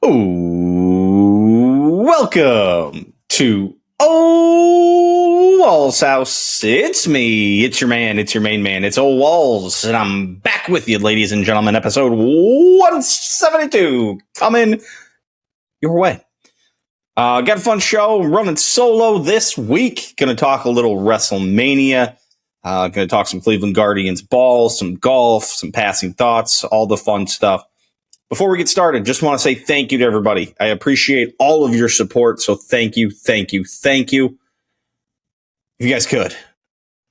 Welcome to Ole Walls house. It's me. It's your man. It's your main man. It's Ole Walls, and I'm back with you, ladies and gentlemen. Episode 172 coming your way. Got a fun show. Running solo this week. Going to talk a little WrestleMania. Going to talk some Cleveland Guardians ball, some golf, some passing thoughts, all the fun stuff. Before we get started, just want to say thank you to everybody. I appreciate all of your support, so thank you, thank you, thank you. If you guys could,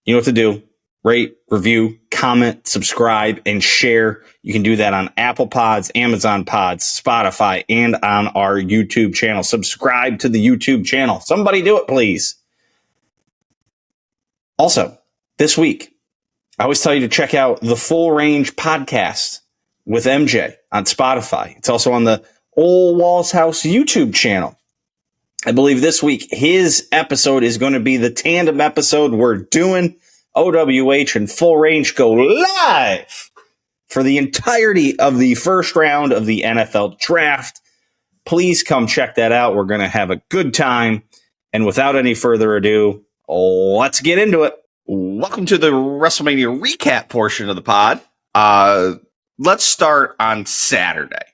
you know what to do. Rate, review, comment, subscribe, and share. You can do that on Apple Pods, Amazon Pods, Spotify, and on our YouTube channel. Subscribe to the YouTube channel. Somebody do it, please. Also, this week, I always tell you to check out the Full Range podcast with MJ on Spotify. It's also on the Ole Walls House YouTube channel. I believe this week his episode is going to be the tandem episode. We're doing OWH and Full Range go live for the entirety of the first round of the NFL draft. Please come check that out. We're going to have a good time. And without any further ado, let's get into it. Welcome to the WrestleMania recap portion of the pod. Let's start on Saturday.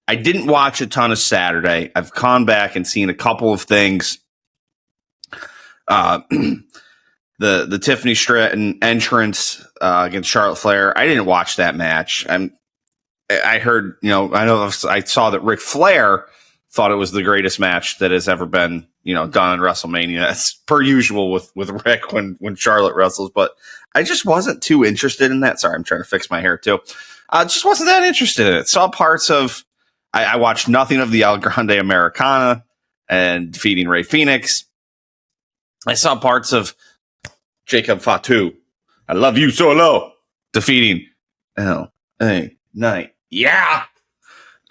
I didn't watch a ton of Saturday. I've gone back and seen a couple of things. The Tiffany Stratton entrance against Charlotte Flair. I didn't watch that match. I heard, I saw that Ric Flair thought it was the greatest match that has ever been, done in WrestleMania. That's per usual with Rick when Charlotte wrestles, but I just wasn't too interested in that. Sorry, I'm trying to fix my hair too. Just wasn't that interested in it. Saw parts of, I watched nothing of the El Grande Americana and defeating Rey Fenix. I saw parts of Jacob Fatu. I love you solo. Defeating LA Knight. Yeah.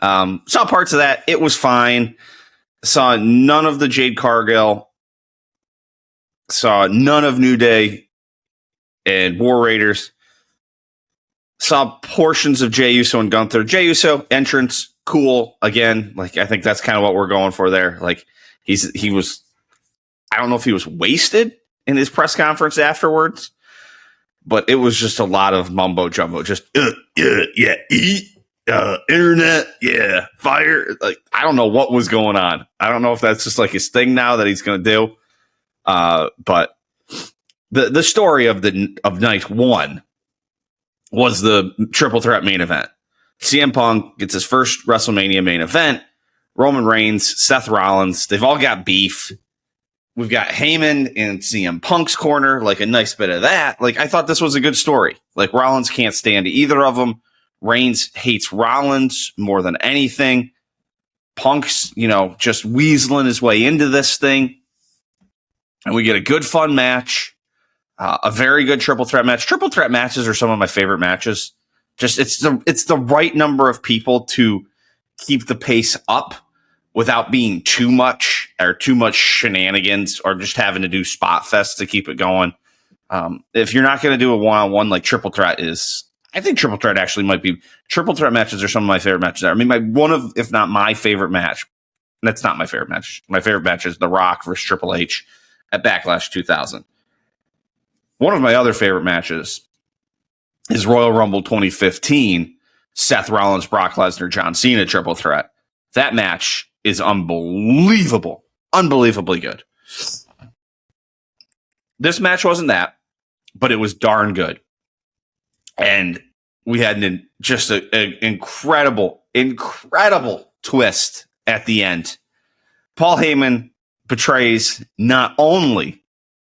Saw parts of that. It was fine. Saw none of the Jade Cargill. Saw none of New Day and War Raiders. Saw portions of Jey Uso and Gunther. Jey Uso entrance, cool. Again, I think that's kind of what we're going for there. He was, I don't know if he was wasted in his press conference afterwards, but it was just a lot of mumbo jumbo. Just internet, yeah, fire. I don't know what was going on. I don't know if that's just his thing now that he's going to do. But the story of night one was the triple threat main event. CM Punk gets his first WrestleMania main event. Roman Reigns, Seth Rollins, they've all got beef. We've got Heyman in CM Punk's corner, a nice bit of that. I thought this was a good story. Rollins can't stand either of them. Reigns hates Rollins more than anything. Punk's, just weaseling his way into this thing. And we get a good, fun match. A very good triple threat match. Triple threat matches are some of my favorite matches. Just it's the right number of people to keep the pace up without being too much shenanigans or just having to do spot fest to keep it going. If you're not going to do a one-on-one like triple threat is, I think triple threat actually might be. Triple threat matches are some of my favorite matches. I mean, one of, if not my favorite match. That's not my favorite match. My favorite match is The Rock versus Triple H at Backlash 2000. One of my other favorite matches is Royal Rumble 2015, Seth Rollins, Brock Lesnar, John Cena triple threat. That match is unbelievable. Unbelievably good. This match wasn't that, but it was darn good. And we had an incredible twist at the end. Paul Heyman betrays not only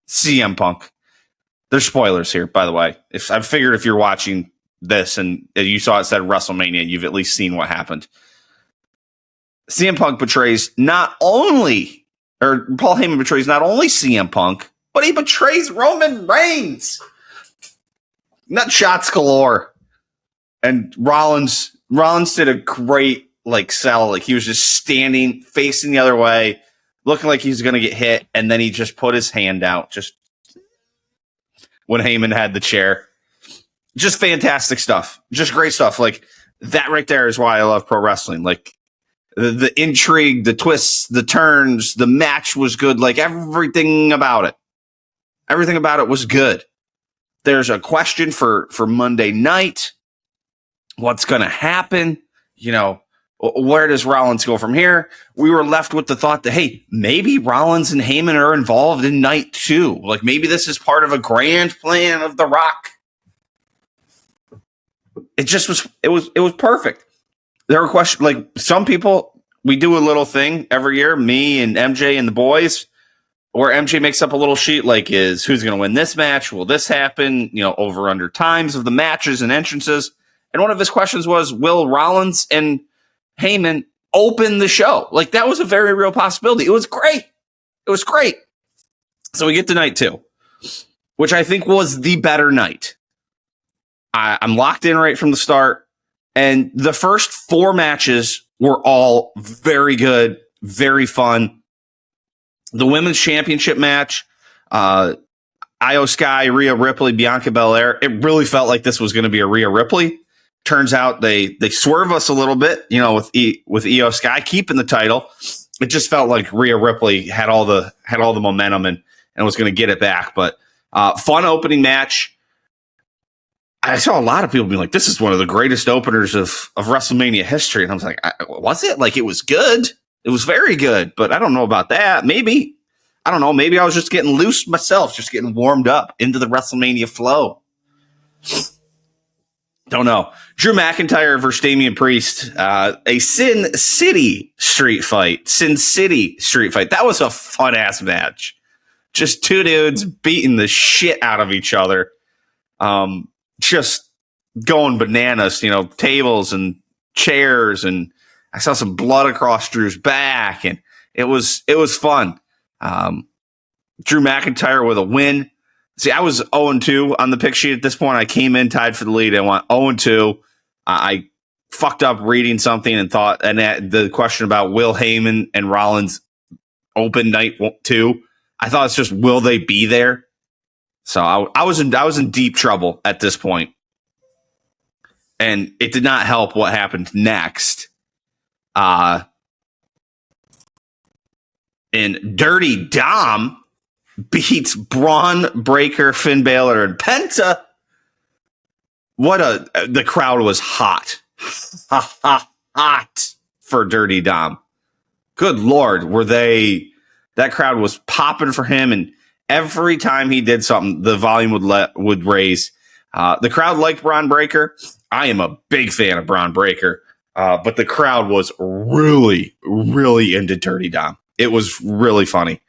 CM Punk. There's spoilers here, by the way. I figured if you're watching this and you saw it said WrestleMania, you've at least seen what happened. CM Punk betrays Paul Heyman betrays not only CM Punk, but he betrays Roman Reigns. Nut shots galore. And Rollins did a great sell. He was just standing, facing the other way, looking like he was going to get hit, and then he just put his hand out, just when Heyman had the chair. Just fantastic stuff. Just great stuff. That right there is why I love pro wrestling. The intrigue, the twists, the turns, the match was good. Like everything about it was good. There's a question for Monday night. What's going to happen? You know, where does Rollins go from here? We were left with the thought that, hey, maybe Rollins and Heyman are involved in night 2. Like maybe this is part of a grand plan of The Rock. It just was, it was perfect. There were questions, like some people, we do a little thing every year, me and MJ and the boys, where MJ makes up a little sheet like who's going to win this match? Will this happen? You know, over under times of the matches and entrances. And one of his questions was, will Rollins and Heyman open the show? Like that was a very real possibility. It was great. So we get to night 2, which I think was the better night. I'm locked in right from the start. And the first 4 matches were all very good, very fun. The women's championship match, Io Sky, Rhea Ripley, Bianca Belair. It really felt like this was going to be a Rhea Ripley. Turns out they swerve us a little bit, you know, with Io Sky keeping the title. It just felt like Rhea Ripley had all the momentum and was going to get it back. But fun opening match. I saw a lot of people being like, "This is one of the greatest openers of WrestleMania history," and I was like, "Was it? Like, it was good. It was very good, but I don't know about that. Maybe I don't know. Maybe I was just getting loose myself, just getting warmed up into the WrestleMania flow." Don't know. Drew McIntyre versus Damian Priest, a Sin City street fight. That was a fun ass match. Just 2 dudes beating the shit out of each other. Just going bananas, you know, tables and chairs, and I saw some blood across Drew's back, and it was fun. Drew McIntyre with a win. See, I was 0-2 on the pick sheet at this point. I came in tied for the lead. I went 0-2. I fucked up reading something and thought, and the question about will Heyman and Rollins open night 2, I thought it's just, will they be there? So I was in deep trouble at this point. And it did not help what happened next. And Dirty Dom beats Braun Breaker, Finn Balor, and Penta. The crowd was hot. Hot for Dirty Dom. Good Lord, that crowd was popping for him, and every time he did something, the volume would raise. The crowd liked Braun Breaker. I am a big fan of Braun Breaker, but the crowd was really, really into Dirty Dom. It was really funny.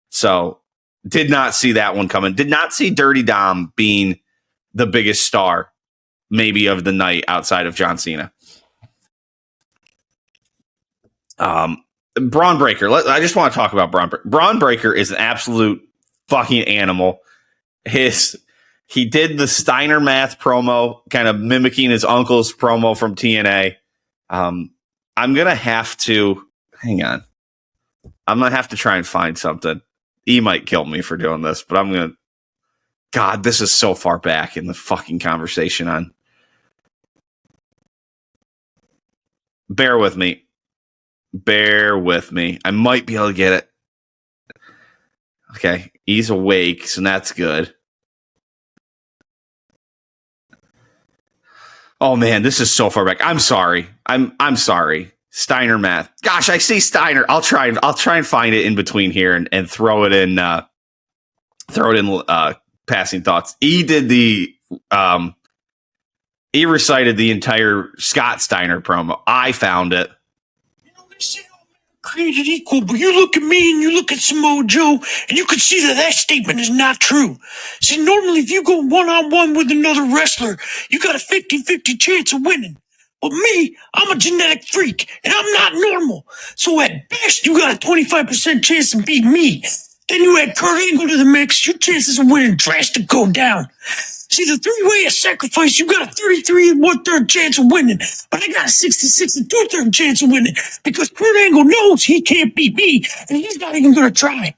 So, did not see that one coming. Did not see Dirty Dom being the biggest star, maybe, of the night outside of John Cena. Braun Breaker. I just want to talk about Braun Breaker. Braun Breaker is an absolute fucking animal. He did the Steiner Math promo, kind of mimicking his uncle's promo from TNA. I'm going to have to, hang on. I'm going to have to try and find something. He might kill me for doing this, but I'm going to, God, this is so far back in the fucking conversation on. Bear with me. I might be able to get it. Okay. He's awake, so that's good. Oh man, this is so far back. I'm sorry. I'm sorry. Steiner Math. Gosh, I see Steiner. I'll try and find it in between here and throw it in passing thoughts. He did he recited the entire Scott Steiner promo. I found it. Created equal, but you look at me and you look at Samoa Joe, and you can see that statement is not true. See, normally if you go one-on-one with another wrestler, you got a 50-50 chance of winning. But me, I'm a genetic freak, and I'm not normal. So at best, you got a 25% chance to beat me. Then you add Kurt Angle to the mix, your chances of winning drastically go down. See, the 3-way of sacrifice, you got a 33 1/3 chance of winning, but I got a 66 2/3 chance of winning because Kurt Angle knows he can't beat me, and he's not even going to try.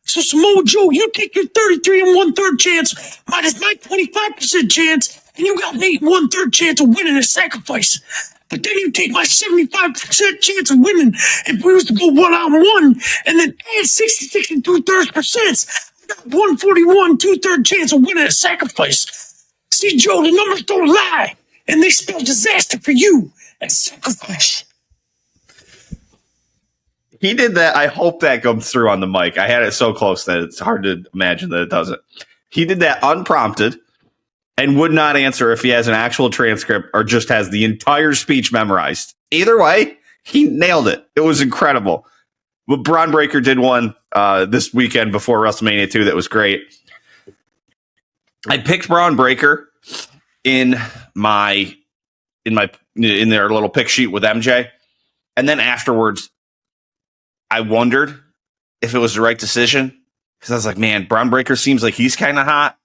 So Samoa Joe, you take your 33 1/3 chance minus my 25% chance, and you got an 8 1/3 chance of winning a sacrifice. But then you take my 75% chance of winning if we was to go one-on-one, and then add 66 and 2/3%. I got 141 2/3 chance of winning a sacrifice. See, Joe, the numbers don't lie, and they spell disaster for you as sacrifice. He did that. I hope that comes through on the mic. I had it so close that it's hard to imagine that it doesn't. He did that unprompted and would not answer if he has an actual transcript or just has the entire speech memorized. Either way, he nailed it. It was incredible. But Braun Breaker did one this weekend before WrestleMania 2 that was great. I picked Braun Breaker in their little pick sheet with MJ, and then afterwards, I wondered if it was the right decision because I was like, man, Braun Breaker seems like he's kind of hot.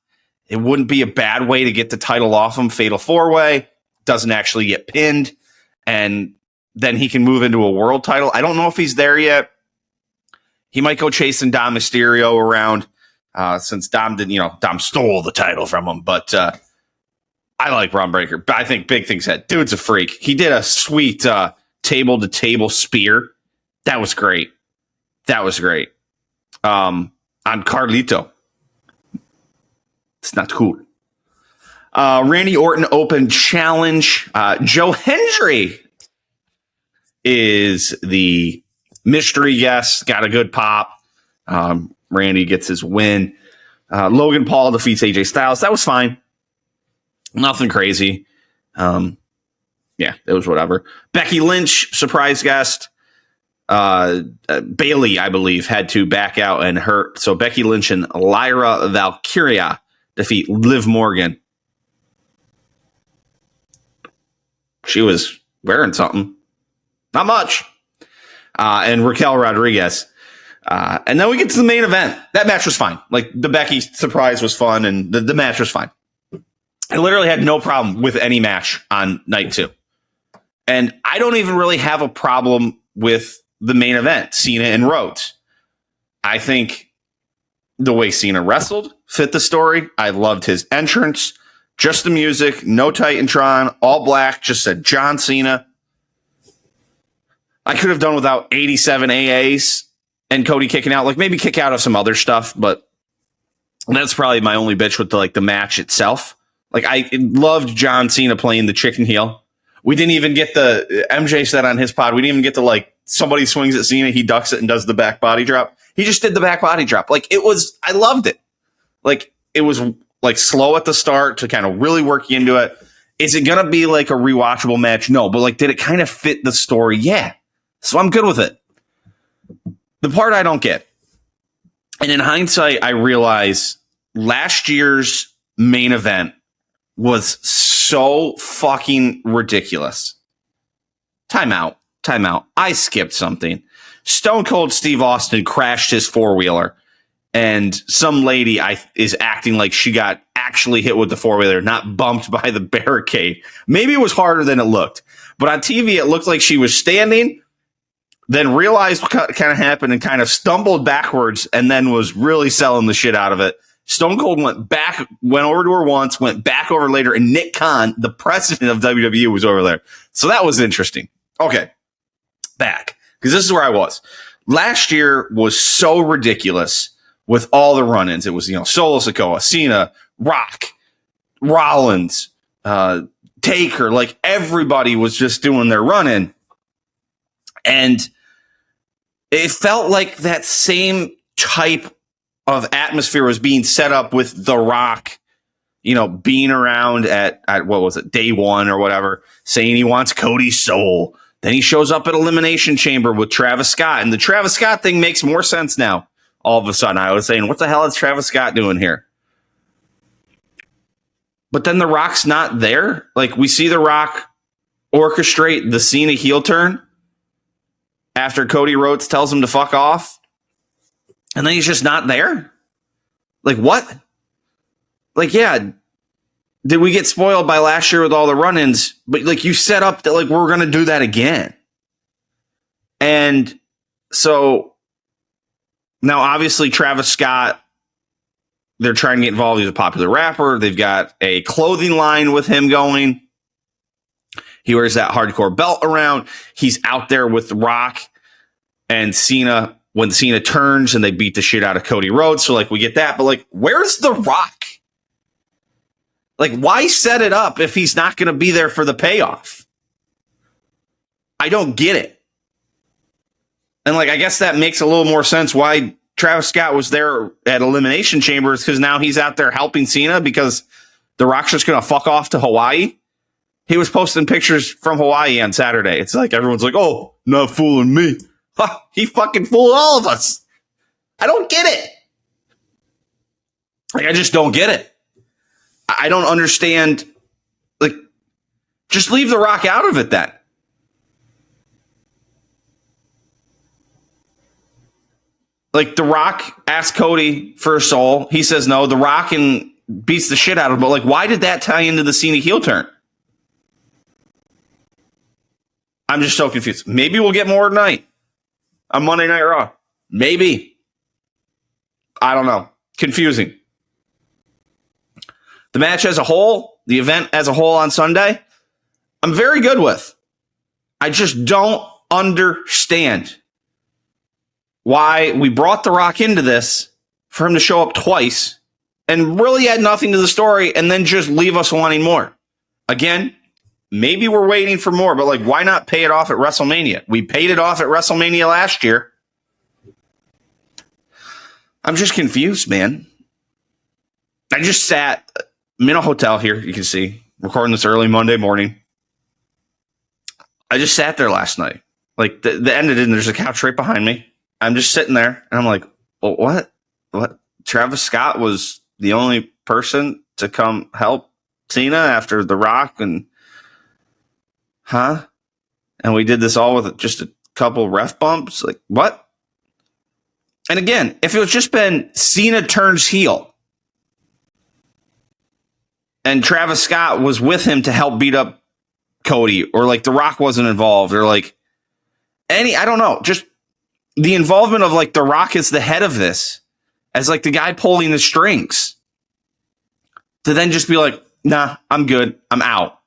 It wouldn't be a bad way to get the title off him. Fatal 4-way, doesn't actually get pinned, and then he can move into a world title. I don't know if he's there yet. He might go chasing Dom Mysterio around since Dom stole the title from him. But I like Braun Breaker. I think big things ahead. Dude's a freak. He did a sweet table-to-table spear. That was great. On Carlito. It's not cool. Randy Orton Open Challenge. Joe Hendry is the mystery guest. Got a good pop. Randy gets his win. Logan Paul defeats AJ Styles. That was fine. Nothing crazy. Yeah, it was whatever. Becky Lynch, surprise guest. Bailey, I believe, had to back out and hurt. So Becky Lynch and Lyra Valkyria defeat Liv Morgan. She was wearing something. Not much. And Raquel Rodriguez. And then we get to the main event. That match was fine. Like, the Becky surprise was fun, and the match was fine. I literally had no problem with any match on night 2. And I don't even really have a problem with the main event, Cena and Rhodes. I think the way Cena wrestled fit the story. I loved his entrance. Just the music, no Titantron, all black, just said John Cena. I could have done without 87 AAs and Cody kicking out. Like, maybe kick out of some other stuff, but that's probably my only bitch with the match itself. Like, I loved John Cena playing the chicken heel. We didn't even get the MJ said on his pod. We didn't even get to somebody swings at Cena, he ducks it and does the back body drop. He just did the back body drop. I loved it. It was slow at the start to kind of really work you into it. Is it going to be a rewatchable match? No, but did it kind of fit the story? Yeah. So I'm good with it. The part I don't get, and in hindsight, I realize last year's main event was so fucking ridiculous. Timeout. I skipped something. Stone Cold Steve Austin crashed his four-wheeler, and some lady is acting like she got actually hit with the four-wheeler, not bumped by the barricade. Maybe it was harder than it looked, but on TV it looked like she was standing, then realized what kind of happened and kind of stumbled backwards, and then was really selling the shit out of it. Stone Cold went over to her once, went back over later, and Nick Khan, the president of WWE, was over there. So that was interesting. Okay, back. Because this is where I was. Last year was so ridiculous with all the run-ins. It was, Solo Sikoa, Cena, Rock, Rollins, Taker. Everybody was just doing their run-in. And it felt like that same type of atmosphere was being set up with The Rock, being around at what was it, day 1 or whatever, saying he wants Cody's soul. Then he shows up at Elimination Chamber with Travis Scott. And the Travis Scott thing makes more sense now. All of a sudden, I was saying, what the hell is Travis Scott doing here? But then The Rock's not there. We see The Rock orchestrate the Cena heel turn after Cody Rhodes tells him to fuck off. And then he's just not there. What? Yeah. Did we get spoiled by last year with all the run-ins? But you set up that we're going to do that again. And so now obviously Travis Scott, they're trying to get involved. He's a popular rapper. They've got a clothing line with him going. He wears that hardcore belt around. He's out there with The Rock and Cena when Cena turns and they beat the shit out of Cody Rhodes. So, like, we get that. But, like, where's The Rock? Like, why set it up if he's not going to be there for the payoff? I don't get it. And, like, I guess that makes a little more sense why Travis Scott was there at Elimination Chambers, because now he's out there helping Cena because The Rock's just going to fuck off to Hawaii. He was posting pictures from Hawaii on Saturday. It's like everyone's like, oh, not fooling me. He fucking fooled all of us. I don't get it. Like, I just don't get it. I don't understand. Like, just leave The Rock out of it then. Like, The Rock asked Cody for a soul. He says no. The Rock and beats the shit out of him. But, like, why did that tie into the Cena heel turn? I'm just so confused. Maybe we'll get more tonight on Monday Night Raw. Maybe. I don't know. Confusing. The match as a whole, the event as a whole on Sunday, I'm very good with. I just don't understand why we brought The Rock into this for him to show up twice and really add nothing to the story and then just leave us wanting more. Again, maybe we're waiting for more, but, like, why not pay it off at WrestleMania? We paid it off at WrestleMania last year. I'm just confused, man. I just sat. I'm in a hotel here, you can see, recording this early Monday morning. I just sat there last night. Like, the ended, and there's a couch right behind me. I'm just sitting there, and I'm like, well, what? What? Travis Scott was the only person to come help Cena after The Rock, and and we did this all with just a couple ref bumps? Like, what? And again, if it was just been Cena turns heel and Travis Scott was with him to help beat up Cody, or, like, The Rock wasn't involved, or, like, I don't know, just the involvement of, like, The Rock as the head of this, as, like, the guy pulling the strings, to then just be like, nah, I'm good, I'm out.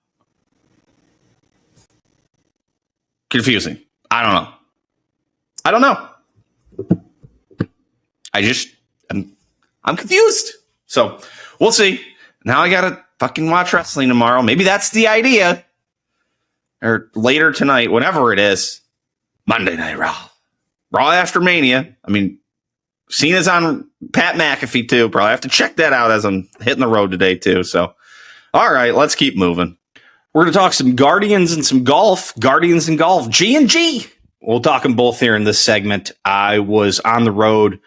Confusing. I don't know. I'm confused. So we'll see. Now I gotta fucking watch wrestling tomorrow. Maybe that's the idea. Or later tonight, whatever it is. Monday Night Raw. Raw after Mania. I mean, Cena's on Pat McAfee too. Probably have to check that out as I'm hitting the road today too. So, all right, let's keep moving. We're going to talk some Guardians and some golf. Guardians and golf. G&G. We'll talk them both here in this segment. I was on the road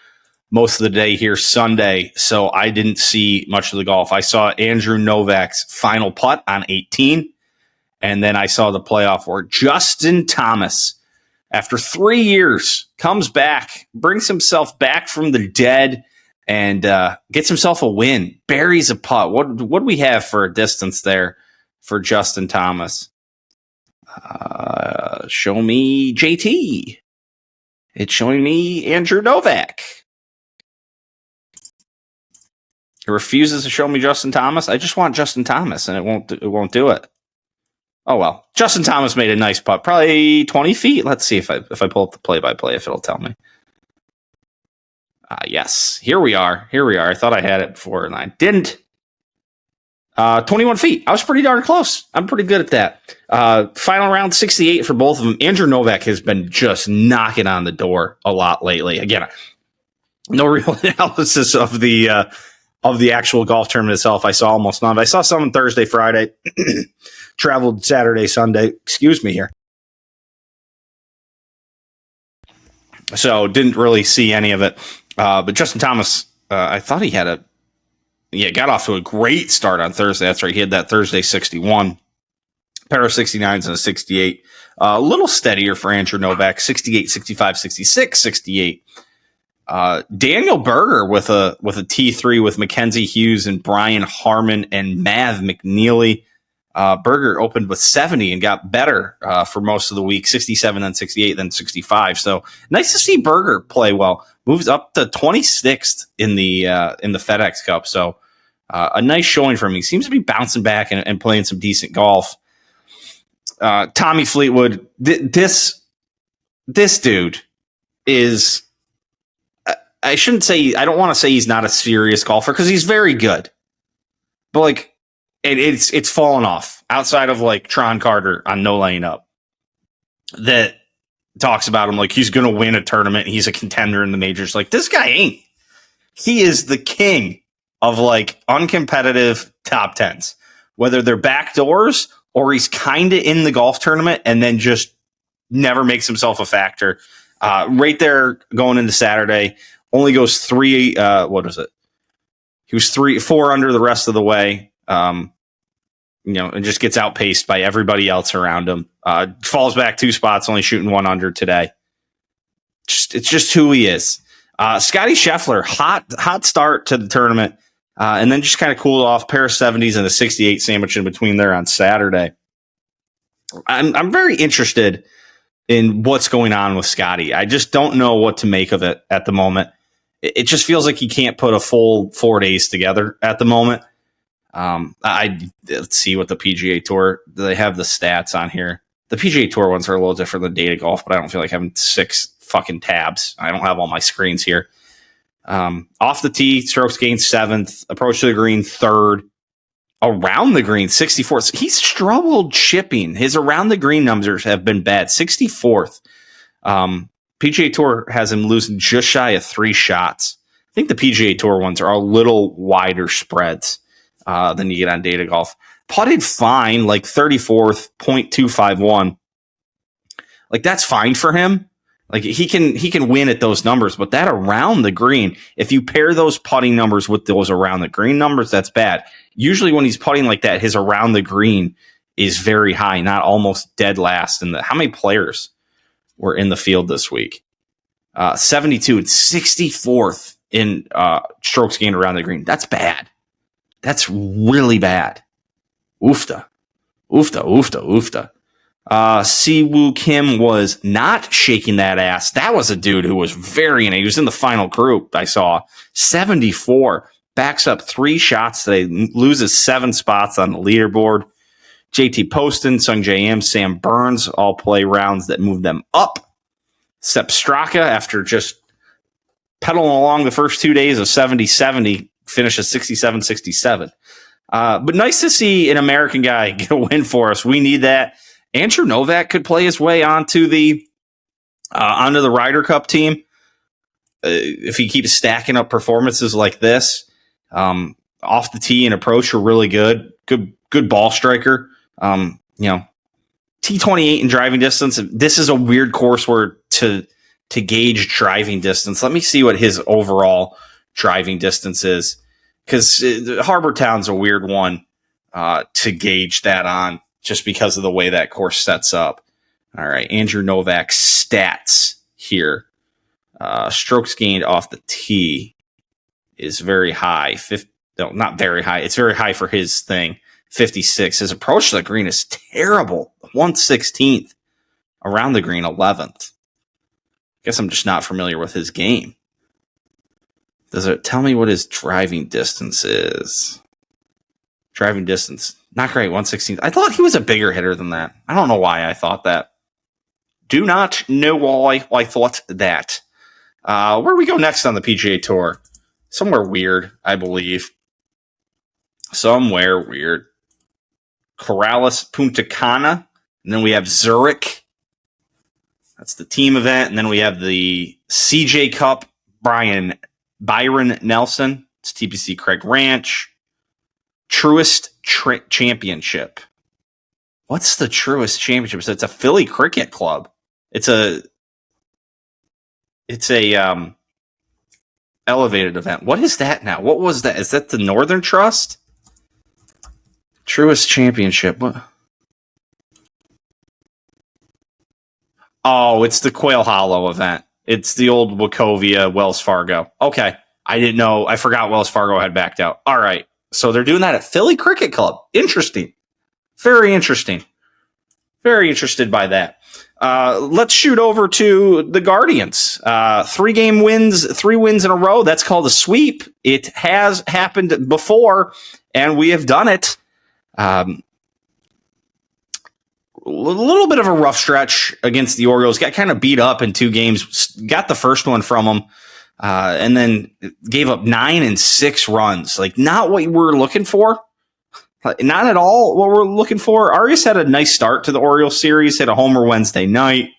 most of the day here Sunday, so I didn't see much of the golf. I saw Andrew Novak's final putt on 18, and then I saw the playoff where Justin Thomas, after 3 years, comes back, brings himself back from the dead, and gets himself a win. Buries a putt. What do we have for a distance there for Justin Thomas? Show me JT. It's showing me Andrew Novak. It refuses to show me Justin Thomas. I just want Justin Thomas, and it won't do it. Oh well. Justin Thomas made a nice putt, probably 20 feet. Let's see if I pull up the play-by-play, if it'll tell me. Yes, here we are. I thought I had it before, and I didn't. 21 feet. I was pretty darn close. I'm pretty good at that. Final round 68 for both of them. Andrew Novak has been just knocking on the door a lot lately. Again, no real analysis of the actual golf tournament itself. I saw almost none. I saw some on Thursday, Friday. Traveled Saturday, Sunday. Excuse me here. So didn't really see any of it. But Justin Thomas, I thought he had got off to a great start on Thursday. That's right. He had that Thursday 61, pair of 69s and a 68. A little steadier for Andrew Novak, 68, 65, 66, 68. Daniel Berger with a T3 with Mackenzie Hughes and Brian Harmon and Mav McNeely. Berger opened with 70 and got better for most of the week, 67, then 68, then 65. So nice to see Berger play well. Moves up to 26th in the FedEx Cup. So a nice showing for him. He seems to be bouncing back and playing some decent golf. Tommy Fleetwood, this dude is, I don't want to say he's not a serious golfer because he's very good. But like, it's fallen off outside of like Tron Carter on No Laying Up that talks about him like he's going to win a tournament. He's a contender in the majors. Like, this guy ain't. He is the king of like uncompetitive top tens, whether they're backdoors or he's kind of in the golf tournament and then just never makes himself a factor. Right there going into Saturday, only goes three. What is it? He was 4 under the rest of the way. And just gets outpaced by everybody else around him. Falls back 2 spots, only shooting 1 under today. It's just who he is. Scotty Scheffler, hot start to the tournament, and then just kind of cooled off. Pair of 70s and a 68 sandwich in between there on Saturday. I'm very interested in what's going on with Scotty. I just don't know what to make of it at the moment. It just feels like he can't put a full 4 days together at the moment. Let's see what the PGA Tour, they have the stats on here. The PGA Tour ones are a little different than Data Golf, but I don't feel like having 6 fucking tabs. I don't have all my screens here. Off the tee, strokes gained 7th, approach to the green 3rd, around the green 64th. He's struggled chipping. His around the green numbers have been bad. 64th. PGA Tour has him losing just shy of 3 shots. I think the PGA Tour ones are a little wider spreads than you get on Data Golf. Putted fine, like 34th, .251. Like, that's fine for him. Like, he can win at those numbers, but that around the green, if you pair those putting numbers with those around the green numbers, that's bad. Usually when he's putting like that, his around the green is very high, not almost dead last. And how many players were in the field this week? 72 and 64th in strokes gained around the green. That's bad. That's really bad. Oofta. Siwoo Kim was not shaking that ass. That was a dude who was he was in the final group, I saw. 74. Backs up 3 shots today. Loses 7 spots on the leaderboard. JT Poston, Sung J M, Sam Burns all play rounds that move them up. Sepp Straka, after just pedaling along the first 2 days of 70-70, finishes 67-67. But nice to see an American guy get a win for us. We need that. Andrew Novak could play his way onto the Ryder Cup team if he keeps stacking up performances like this. Off the tee and approach are really good. Good ball striker. T28 in driving distance. This is a weird course where to gauge driving distance. Let me see what his overall driving distance is, because Harbor Town's a weird one to gauge that on, just because of the way that course sets up. All right, Andrew Novak's stats here. Strokes gained off the tee is very high. Not very high. It's very high for his thing. 56. His approach to the green is terrible. 1/16th. Around the green, 11th. Guess I'm just not familiar with his game. Does it tell me what his driving distance is? Driving distance, not great, 1/16th. I thought he was a bigger hitter than that. I don't know why I thought that. Do not know why I thought that. Where do we go next on the PGA Tour? Somewhere weird, I believe. Somewhere weird. Corrales, Punta Cana. And then we have Zurich. That's the team event. And then we have the CJ Cup, Byron Nelson. It's TPC Craig Ranch. Truist Championship. What's the Truist Championship? So it's a Philly Cricket Club. It's a elevated event. What is that now? What was that? Is that the Northern Trust? Truist Championship. What? Oh, it's the Quail Hollow event. It's the old Wachovia Wells Fargo. Okay. I didn't know. I forgot Wells Fargo had backed out. All right. So they're doing that at Philly Cricket Club. Interesting. Very interesting. Very interested by that. Let's shoot over to the Guardians. 3 wins in a row. That's called a sweep. It has happened before, and we have done it. little bit of a rough stretch against the Orioles. Got kind of beat up in 2 games. Got the first one from them, and then gave up 9 and 6 runs. Like, not what we're looking for. Not at all what we're looking for. Arias had a nice start to the Orioles series. Hit a homer Wednesday night.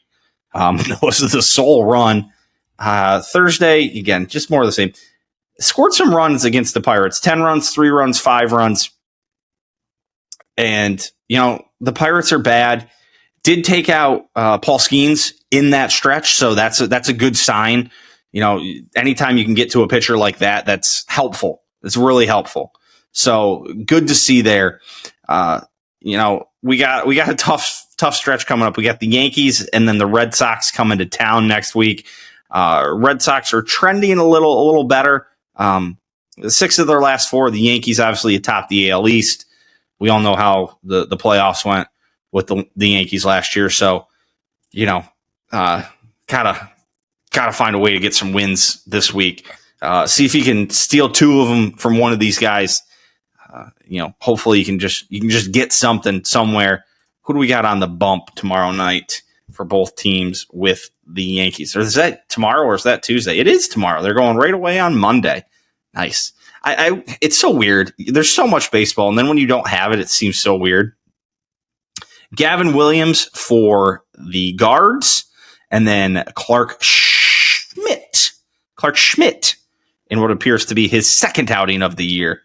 Was the sole run. Thursday, again, just more of the same. Scored some runs against the Pirates. 10 runs, 3 runs, 5 runs. And, the Pirates are bad. Did take out Paul Skeens in that stretch, so that's a good sign. Anytime you can get to a pitcher like that, that's helpful. It's really helpful. So good to see there. We got a tough stretch coming up. We got the Yankees and then the Red Sox coming to town next week. Red Sox are trending a little better. 6 of their last 4. The Yankees obviously atop the AL East. We all know how the playoffs went with the Yankees last year. So, gotta find a way to get some wins this week. See if you can steal 2 of them from one of these guys. Hopefully you can just get something somewhere. Who do we got on the bump tomorrow night for both teams with the Yankees? Or is that tomorrow or is that Tuesday? It is tomorrow. They're going right away on Monday. Nice. It's so weird. There's so much baseball, and then when you don't have it, it seems so weird. Gavin Williams for the Guards, and then Clark Schmidt in what appears to be his second outing of the year.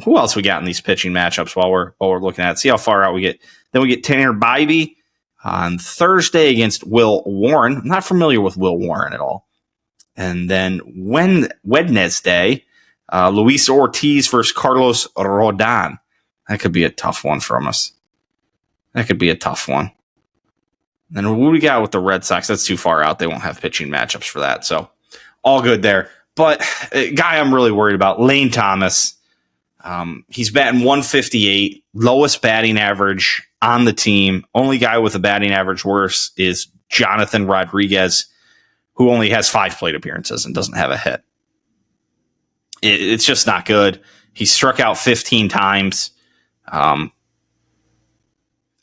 Who else we got in these pitching matchups while we're looking at it? See how far out we get. Then we get Tanner Bybee on Thursday against Will Warren. I'm not familiar with Will Warren at all. And then Wednesday, Luis Ortiz versus Carlos Rodon. That could be a tough one from us. That could be a tough one. And then what we got with the Red Sox? That's too far out. They won't have pitching matchups for that. So all good there. But a guy I'm really worried about, Lane Thomas. He's batting 158, lowest batting average on the team. Only guy with a batting average worse is Jonathan Rodriguez, who only has 5 plate appearances and doesn't have a hit. It's just not good. He struck out 15 times.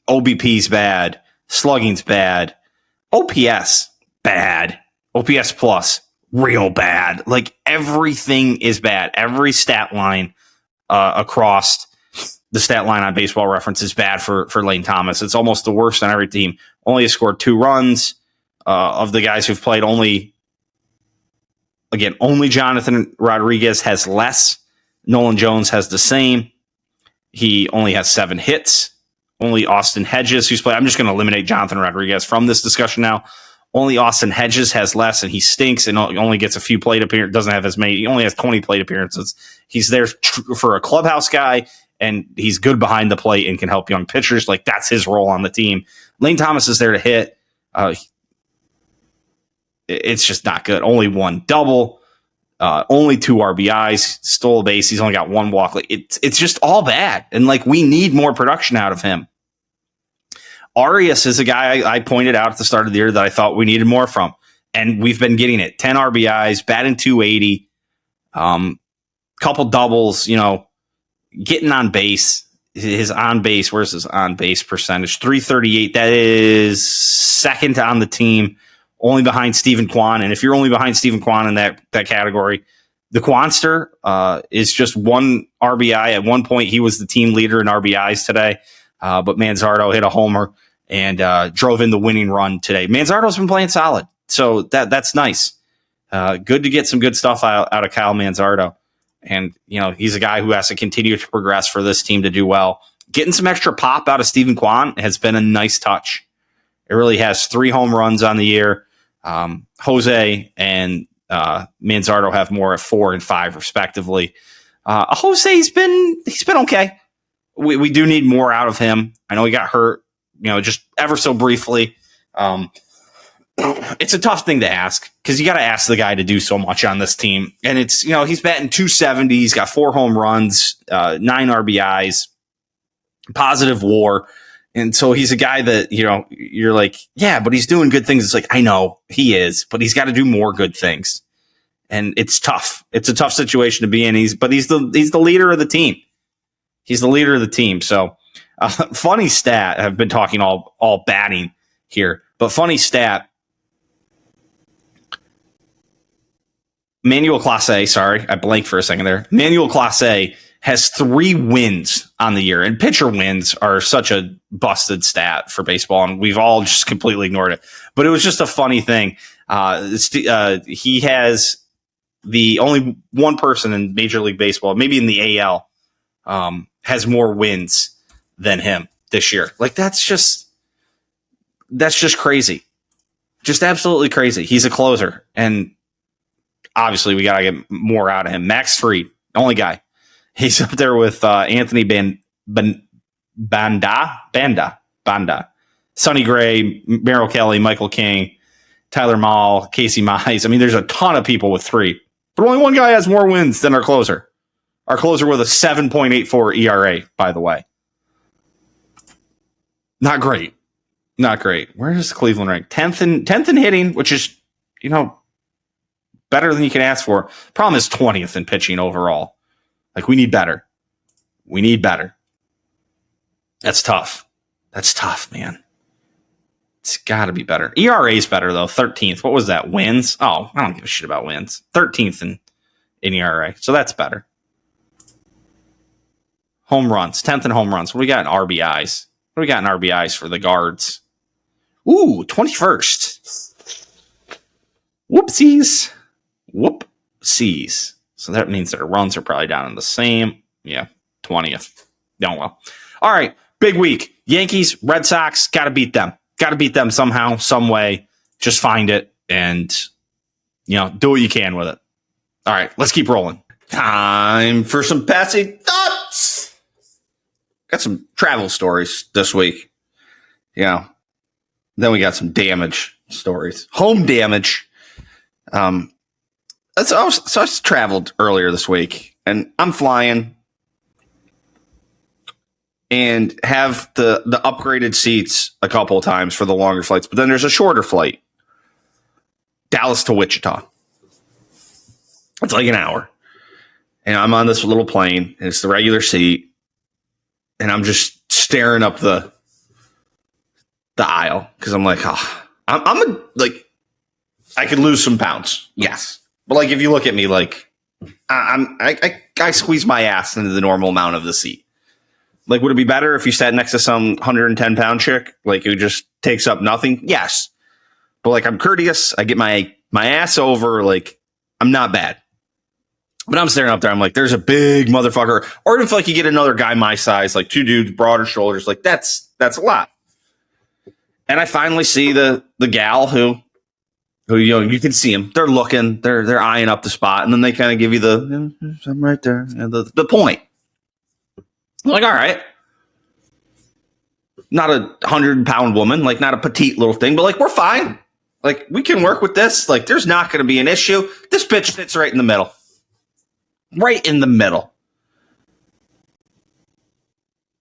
OBP's bad. Slugging's bad. OPS, bad. OPS plus, real bad. Like, everything is bad. Every stat line across the stat line on Baseball Reference is bad for Lane Thomas. It's almost the worst on every team. Only has scored 2 runs. Of the guys who've played, only Jonathan Rodriguez has less. Nolan Jones has the same. He only has 7 hits. Only Austin Hedges, who's played. I'm just going to eliminate Jonathan Rodriguez from this discussion now. Only Austin Hedges has less, and he stinks and only gets a few plate appearances. Doesn't have as many. He only has 20 plate appearances. He's there for a clubhouse guy, and he's good behind the plate and can help young pitchers. Like, that's his role on the team. Lane Thomas is there to hit. It's just not good. Only 1 double, only 2 RBIs, stole a base. He's only got 1 walk. Like, it's just all bad. And we need more production out of him. Arias is a guy I pointed out at the start of the year that I thought we needed more from. And we've been getting it. 10 RBIs, batting 280, couple doubles, getting on base. His on base, where's his on base percentage? 338. That is second on the team, only behind Stephen Kwan. And if you're only behind Stephen Kwan in that category, the Kwanster is just 1 RBI. At one point, he was the team leader in RBIs today. But Manzardo hit a homer and drove in the winning run today. Manzardo's been playing solid, so that's nice. Good to get some good stuff out of Kyle Manzardo. And, he's a guy who has to continue to progress for this team to do well. Getting some extra pop out of Stephen Kwan has been a nice touch. It really has 3 home runs on the year. Jose and Manzardo have more at 4 and 5, respectively. Jose, he's been okay. We do need more out of him. I know he got hurt, just ever so briefly. It's a tough thing to ask because you got to ask the guy to do so much on this team. And it's, he's batting 270. He's got 4 home runs, 9 RBIs, positive WAR. And so he's a guy that, you're like, yeah, but he's doing good things. It's like, I know he is, but he's got to do more good things. And it's tough. It's a tough situation to be in. He's the leader of the team. He's the leader of the team. So Funny stat. I've been talking all batting here, but funny stat. Manuel Clase, sorry, I blanked for a second there. Manuel Clase has 3 wins on the year, and pitcher wins are such a busted stat for baseball, and we've all just completely ignored it. But it was just a funny thing. He has the only one person in Major League Baseball, maybe in the AL, has more wins than him this year. Like that's just crazy, just absolutely crazy. He's a closer, and obviously we gotta get more out of him. Max Fried, only guy. He's up there with Anthony Banda, Sonny Gray, Merrill Kelly, Michael King, Tyler Mahle, Casey Mize. I mean, there's a ton of people with 3, but only one guy has more wins than our closer. Our closer with a 7.84 ERA, by the way. Not great. Where is Cleveland ranked? 10th in hitting, which is, better than you can ask for. Problem is 20th in pitching overall. Like, we need better. That's tough. Man. It's got to be better. ERA is better, though. 13th. What was that? Wins? Oh, I don't give a shit about wins. 13th in ERA. So that's better. Home runs. 10th in home runs. What do we got in RBIs? For the guards? Ooh, 21st. Whoopsies. So that means that our runs are probably down in the same. Yeah, 20th. Oh, well. All right, big week. Yankees, Red Sox, got to beat them. Got to beat them somehow, some way. Just find it and, do what you can with it. All right, let's keep rolling. Time for some passing thoughts. Got some travel stories this week. Then we got some damage stories. Home damage. So I traveled earlier this week, and I'm flying and have the upgraded seats a couple of times for the longer flights, but then there's a shorter flight, Dallas to Wichita. It's like an hour, and I'm on this little plane, and it's the regular seat, and I'm just staring up the aisle because I'm like, I could lose some pounds, yes. But like, if you look at me, like I squeeze my ass into the normal amount of the seat. Like, would it be better if you sat next to some 110-pound chick, like who just takes up nothing? Yes, but like I'm courteous. I get my ass over. Like I'm not bad. But I'm staring up there. I'm like, there's a big motherfucker. Or if like you get another guy my size, like 2 dudes, broader shoulders, like that's a lot. And I finally see the gal who you can see them. They're looking. They're eyeing up the spot, and then they kind of give you I'm right there. The point. I'm like, all right, not a 100-pound woman, like not a petite little thing, but like we're fine. Like we can work with this. Like there's not going to be an issue. This bitch sits right in the middle. Right in the middle.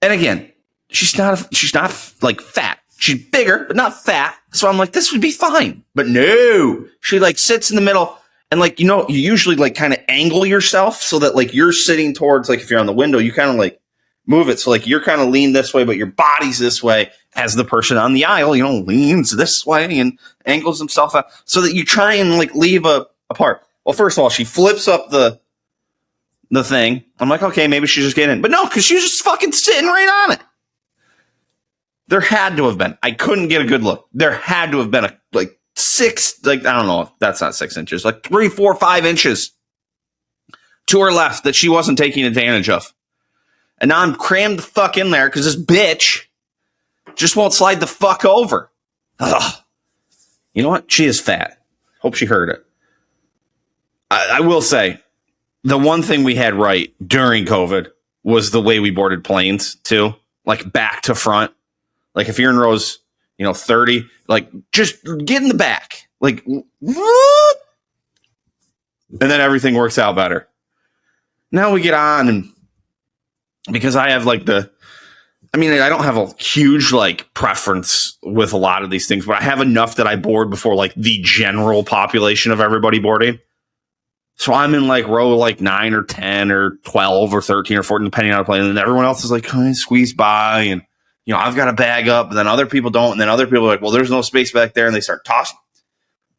And again, she's not like fat. She's bigger, but not fat. So I'm like, this would be fine. But no, she like sits in the middle and like, you usually like kind of angle yourself so that like you're sitting towards, like if you're on the window, you kind of like move it. So like you're kind of leaned this way, but your body's this way as the person on the aisle, leans this way and angles himself out so that you try and like leave a part. Well, first of all, she flips up the thing. I'm like, okay, maybe she's just getting in. But no, because she's just fucking sitting right on it. There had to have been. I couldn't get a good look. There had to have been like 6, like, I don't know. That's not 6 inches. Like 3, 4, 5 inches to her left that she wasn't taking advantage of. And now I'm crammed the fuck in there because this bitch just won't slide the fuck over. Ugh. You know what? She is fat. Hope she heard it. I will say, the one thing we had right during COVID was the way we boarded planes, too. Like back to front. Like if you're in rows, 30, like just get in the back. Like, whoop, and then everything works out better. Now we get on, and because I have like I don't have a huge like preference with a lot of these things, but I have enough that I board before like the general population of everybody boarding. So I'm in like row like 9 or 10 or 12 or 13 or 14, depending on the plane. And everyone else is like, kind of squeeze by. And I've got to bag up, and then other people don't, and then other people are like, well, there's no space back there, and they start tossing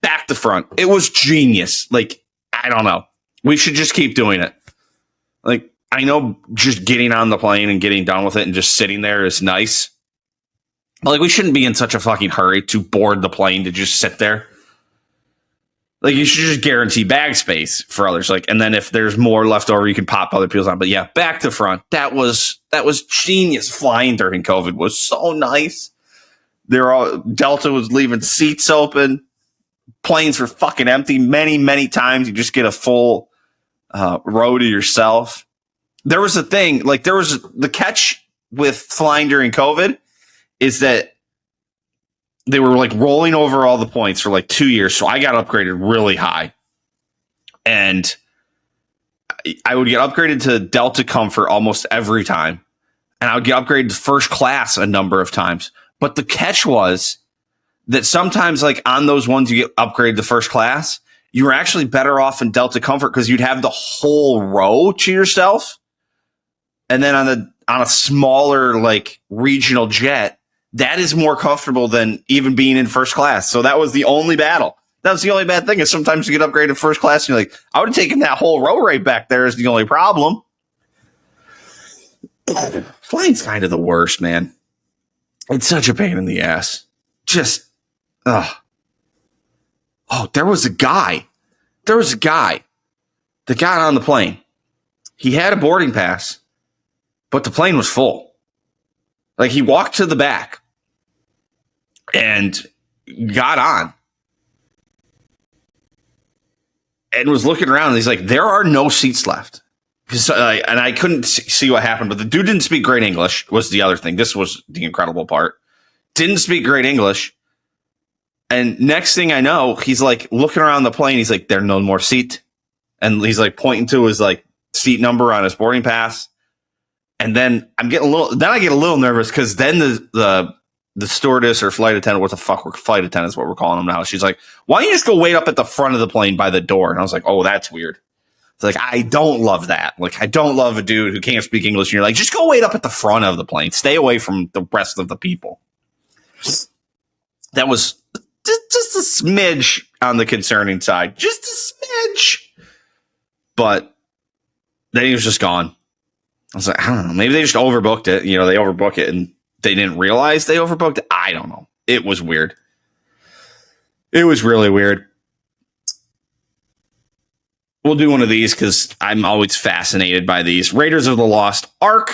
back to front. It was genius. Like, I don't know. We should just keep doing it. Like, I know just getting on the plane and getting done with it and just sitting there is nice. But, like, we shouldn't be in such a fucking hurry to board the plane to just sit there. Like, you should just guarantee bag space for others. Like, and then if there's more left over, you can pop other people's on. But yeah, back to front. That was genius. Flying during COVID was so nice. Delta was leaving seats open. Planes were fucking empty many, many times. You just get a full row to yourself. There was a thing, like the catch with flying during COVID is that they were like rolling over all the points for like 2 years. So I got upgraded really high. And I would get upgraded to Delta Comfort almost every time. And I would get upgraded to first class a number of times. But the catch was that sometimes, like on those ones you get upgraded to first class, you were actually better off in Delta Comfort because you'd have the whole row to yourself. And then on a smaller like regional jet, that is more comfortable than even being in first class. So that was the only battle. That was the only bad thing is sometimes you get upgraded to first class and you're like, I would have taken that whole row right back there is the only problem. Flying's kind of the worst, man. It's such a pain in the ass. Just, oh, there was a guy that got on the plane. He had a boarding pass, but the plane was full. Like he walked to the back and got on and was looking around. And he's like, there are no seats left. And I couldn't see what happened, but the dude didn't speak great English was the other thing. This was the incredible part. Didn't speak great English. And next thing I know, he's like looking around the plane. He's like, there's no more seat. And he's like pointing to his like seat number on his boarding pass. And then I get a little nervous because then the stewardess or flight attendant, what the fuck, flight attendant is what we're calling them now. She's like, why don't you just go wait up at the front of the plane by the door? And I was like, oh, that's weird. It's like, I don't love that. Like, I don't love a dude who can't speak English. And you're like, just go wait up at the front of the plane. Stay away from the rest of the people. That was just a smidge on the concerning side. Just a smidge. But then he was just gone. I was like, I don't know. Maybe they just overbooked it. They overbook it and they didn't realize they overbooked it. I don't know. It was weird. It was really weird. We'll do one of these because I'm always fascinated by these. Raiders of the Lost Ark,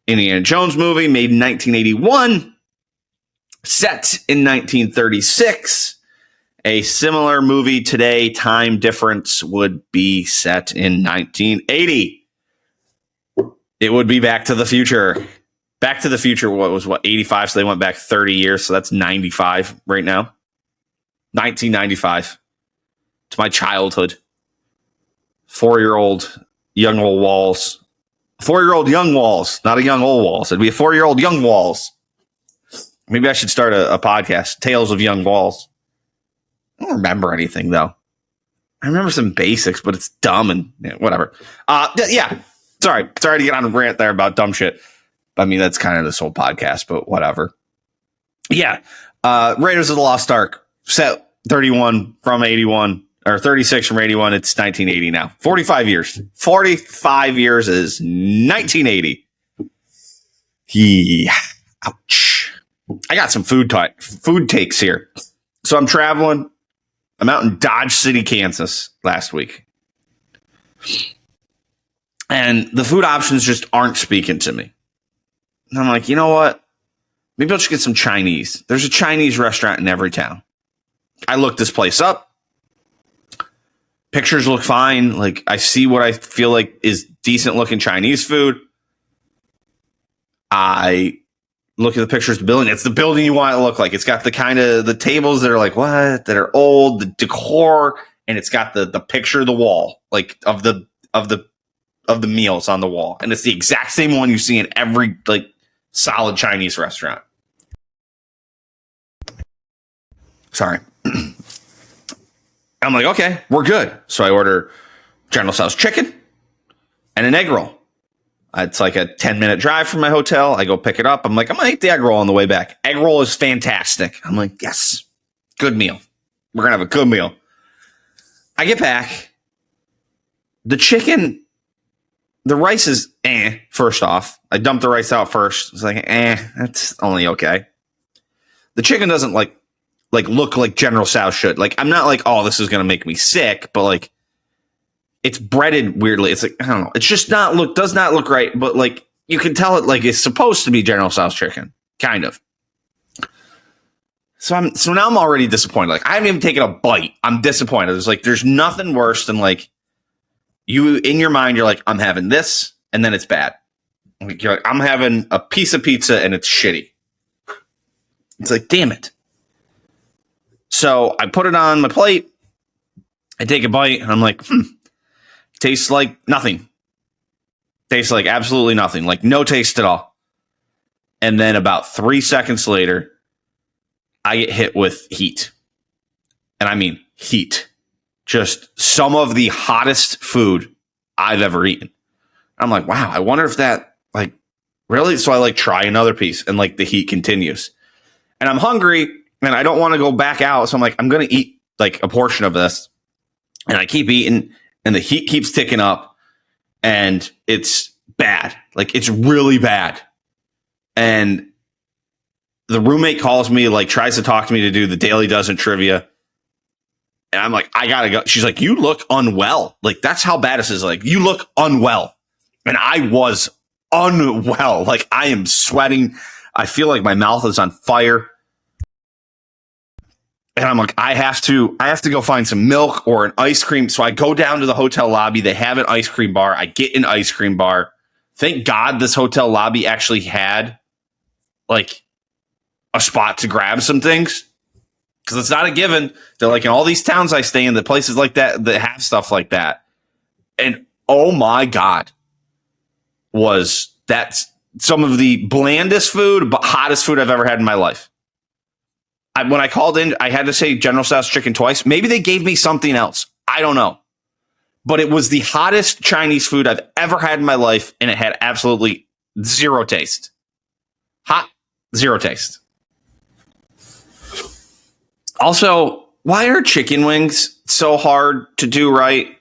Indiana Jones movie made in 1981, set in 1936. A similar movie today, time difference, would be set in 1980. It would be Back to the Future. Back to the Future, was 85? So they went back 30 years. So that's 95 right now. 1995. It's my childhood. 4-year-old young Ole Walls. 4-year-old young Walls, not a young Ole Walls. It'd be a 4-year-old young Walls. Maybe I should start a podcast, Tales of Young Walls. I don't remember anything, though. I remember some basics, but it's dumb and whatever. Yeah. Sorry to get on a rant there about dumb shit. I mean, that's kind of this whole podcast, but whatever. Yeah. Raiders of the Lost Ark, set 31 from 81. Or 36 from 81, it's 1980 now. 45 years. 45 years is 1980. Yeah. Ouch. I got some food takes here. So I'm traveling. I'm out in Dodge City, Kansas last week. And the food options just aren't speaking to me. And I'm like, you know what? Maybe I'll just get some Chinese. There's a Chinese restaurant in every town. I looked this place up. Pictures look fine. Like, I see what I feel like is decent looking Chinese food. I look at the pictures of the building. It's the building you want it to look like. It's got the kind of the tables that are like, what? That are old, the decor, and it's got the picture of the wall, like of the meals on the wall. And it's the exact same one you see in every like solid Chinese restaurant. Sorry. I'm like, okay, we're good. So I order General Tso's chicken and an egg roll. It's like a 10-minute drive from my hotel. I go pick it up. I'm like, I'm going to eat the egg roll on the way back. Egg roll is fantastic. I'm like, yes, good meal. We're going to have a good meal. I get back. The chicken, the rice is first off. I dumped the rice out first. It's like, that's only okay. The chicken doesn't like look like General Tso's should. Like, I'm not like, oh, this is going to make me sick, but like, it's breaded weirdly. It's like, I don't know. It's just does not look right, but like, you can tell it like it's supposed to be General Tso's chicken, kind of. So now I'm already disappointed. Like, I haven't even taken a bite. I'm disappointed. It's like, there's nothing worse than like, you in your mind, you're like, I'm having this, and then it's bad. Like, you're like, I'm having a piece of pizza and it's shitty. It's like, damn it. So I put it on my plate. I take a bite, and I'm like, tastes like nothing. Tastes like absolutely nothing. Like, no taste at all. And then about 3 seconds later, I get hit with heat. And I mean heat. Just some of the hottest food I've ever eaten. I'm like, wow, I wonder if that, like, really? So I, like, try another piece, and, like, the heat continues. And I'm hungry, and I don't want to go back out. So I'm like, I'm going to eat, like, a portion of this. And I keep eating, and the heat keeps ticking up, and it's bad. Like, it's really bad. And the roommate calls me, like, tries to talk to me to do the Daily Dozen trivia. And I'm like, I gotta go. She's like, you look unwell. Like, that's how bad this is. Like, you look unwell. And I was unwell. Like, I am sweating. I feel like my mouth is on fire. And I'm like, I have to go find some milk or an ice cream. So I go down to the hotel lobby. They have an ice cream bar. I get an ice cream bar. Thank God this hotel lobby actually had, like, a spot to grab some things. Because it's not a given. They're like, in all these towns I stay in, the places like that have stuff like that. And oh my God, was that some of the blandest food, but hottest food I've ever had in my life. When I called in, I had to say General Tso's chicken twice. Maybe they gave me something else. I don't know. But it was the hottest Chinese food I've ever had in my life, and it had absolutely zero taste. Hot, zero taste. Also, why are chicken wings so hard to do right?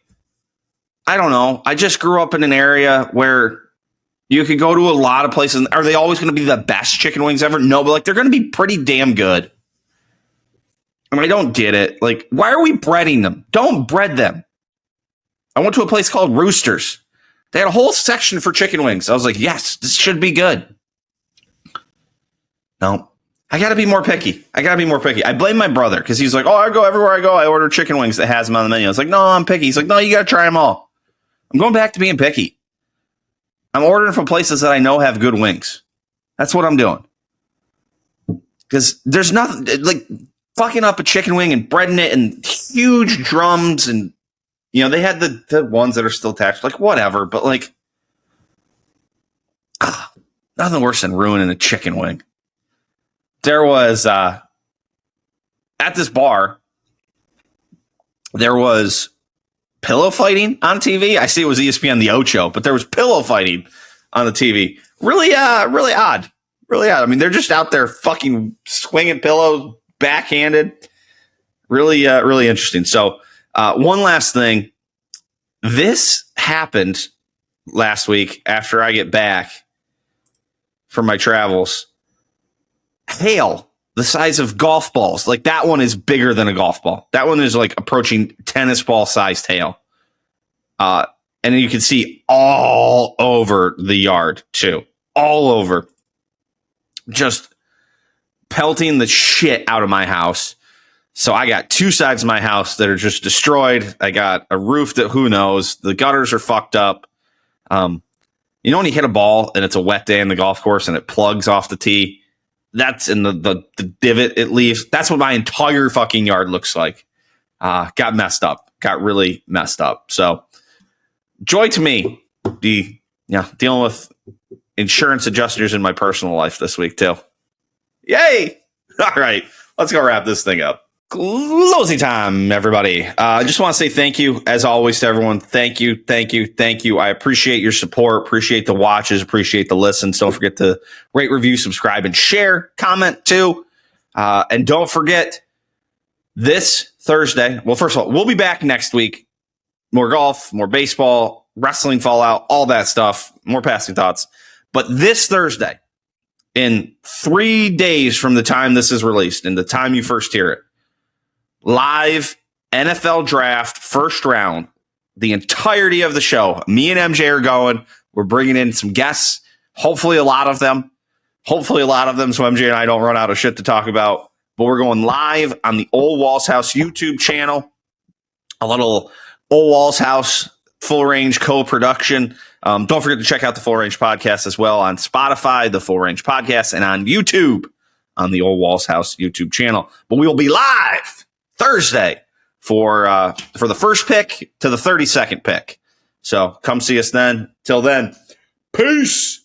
I don't know. I just grew up in an area where you could go to a lot of places. Are they always going to be the best chicken wings ever? No, but like, they're going to be pretty damn good. And I don't get it. Like, why are we breading them? Don't bread them. I went to a place called Roosters. They had a whole section for chicken wings. I was like, yes, this should be good. No. I got to be more picky. I blame my brother because he's like, oh, I go everywhere I go. I order chicken wings that has them on the menu. I was like, no, I'm picky. He's like, no, you got to try them all. I'm going back to being picky. I'm ordering from places that I know have good wings. That's what I'm doing. Because there's nothing like fucking up a chicken wing and breading it in huge drums. And, you know, they had the ones that are still attached. Like, whatever. But, like, nothing worse than ruining a chicken wing. There was, at this bar, there was pillow fighting on TV. I see it was ESPN The Ocho, but there was pillow fighting on the TV. Really odd. Really odd. I mean, they're just out there fucking swinging pillows, backhanded. Really interesting. So, one last thing. This happened last week after I get back from my travels. Hail the size of golf balls. Like, that one is bigger than a golf ball. That one is like approaching tennis ball sized hail. And you can see all over the yard too. All over. Just pelting the shit out of my house. So I got two sides of my house that are just destroyed. I got a roof that who knows. The gutters are fucked up. You know when you hit a ball and it's a wet day in the golf course and it plugs off the tee? That's in the divot it leaves. That's what my entire fucking yard looks like. Got messed up. Got really messed up. So joy to me. Dealing with insurance adjusters in my personal life this week too. Yay! All right, let's go wrap this thing up. Closing time, everybody. I just want to say thank you, as always, to everyone. Thank you. I appreciate your support, appreciate the watches, appreciate the listens. Don't forget to rate, review, subscribe, and share. Comment, too. And don't forget, this Thursday, well, first of all, we'll be back next week. More golf, more baseball, wrestling fallout, all that stuff, more passing thoughts. But this Thursday, in 3 days from the time this is released and the time you first hear it, live NFL draft, first round, the entirety of the show. Me and MJ are going. We're bringing in some guests, hopefully a lot of them, so MJ and I don't run out of shit to talk about. But we're going live on the Ole Walls House YouTube channel, a little Ole Walls House full range co-production. Don't forget to check out the Full Range Podcast as well on Spotify, the Full Range Podcast, and on YouTube on the Ole Walls House YouTube channel. But we will be live Thursday for the first pick to the 32nd pick. So come see us then. Till then, peace.